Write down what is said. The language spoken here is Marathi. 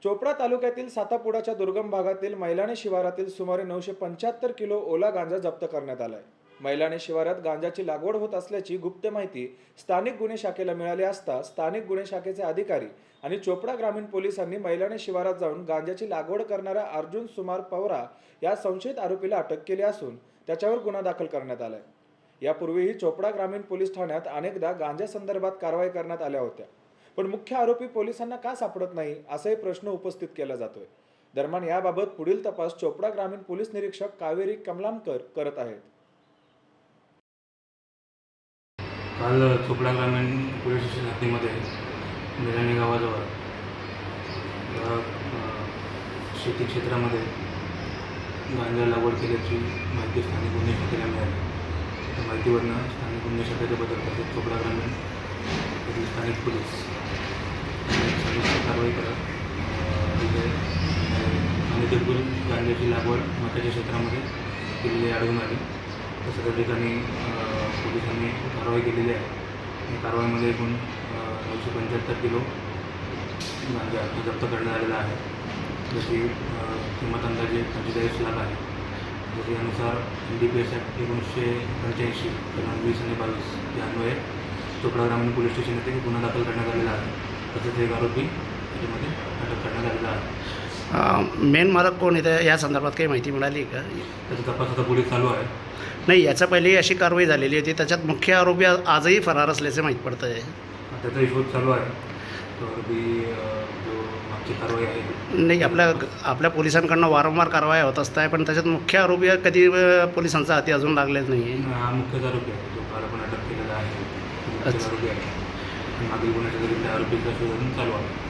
चोपडा तालुक्यातील सातापुडाच्या दुर्गम भागातील मैलाणे शिवारातील सुमारे 975 किलो ओला गांजा जप्त करण्यात आलाय। मैलाणे शिवारात गांजाची लागवड होत असल्याची गुप्त माहिती स्थानिक गुन्हे शाखेला मिळाली असता स्थानिक गुन्हे शाखेचे अधिकारी आणि चोपडा ग्रामीण पोलिसांनी मैलाणे शिवारात जाऊन गांजाची लागवड करणाऱ्या अर्जुन सुमार पवरा या संशयित आरोपीला अटक केली असून त्याच्यावर गुन्हा दाखल करण्यात आलाय। यापूर्वीही चोपडा ग्रामीण पोलीस ठाण्यात अनेकदा गांजा संदर्भात कारवाई करण्यात आल्या होत्या, पण मुख्य आरोपी पोलिसांना का सापडत नाही असाही प्रश्न उपस्थित केला जातोय। दरम्यान याबाबत पुढील तपास चोपडा ग्रामीण पोलीस निरीक्षक कावेरी कमलामकर करत आहेत। काल चोपडा ग्रामीण पोलीस स्टेशन हद्दीमध्ये मैलाणे गावाजवळ शेती क्षेत्रामध्ये गांजा लागवड केल्याची माहिती स्थानिक गुन्हे शाखेला मिळाली। त्या माहितीवरून स्थानिक गुन्हे शाखेचे बदल तसेच चोपडा ग्रामीण येथील स्थानिक पोलीस संयुक्त कारवाई करत तिथे अनधिकृत गांजाची लागवड मकाच्या क्षेत्रामध्ये केलेली आढळून आली। तसं त्या ठिकाणी पोलिसांनी कारवाई केलेली आहे। या कारवाईमध्ये एकूण 975 किलो गांजा जप्त करण्यात आलेला आहे, ज्याची किंमत अंदाजे 45 लाख आहे। त्यानुसार NDPS ॲक्ट 1985 कलम 20 आणि 22 या अन्वये चोपडा ग्रामीण पोलीस स्टेशन येथे गुन्हा दाखल करण्यात आलेला आहे। तसेच एक आरोपी याच्यामध्ये अटक करण्यात आलेला आहे। मेन मालक कोण येतं या संदर्भात काही माहिती मिळाली का? त्याचा तपास आता पोलीस चालू आहे। नाही, याच्या पहिलेही अशी कारवाई झालेली होती, त्याच्यात मुख्य आरोपी आजही फरार असल्याचे माहीत पडतं आहे। त्याचा शोध चालू आहे। तो आरोपी जो मागची कारवाई आहे नाही, आपल्या पोलिसांकडनं वारंवार कारवाया होत असतात, पण त्याच्यात मुख्य आरोपी कधी पोलिसांचा हाती अजून लागलेच नाही आहे। हा मुख्यच आरोपी आहे, जो काल आपण अटक केलेला आहे। मुख्य आरोपी आहे। मागील गुन्ह्याच्या जरी त्या आरोपीचा शोध चालू आहे।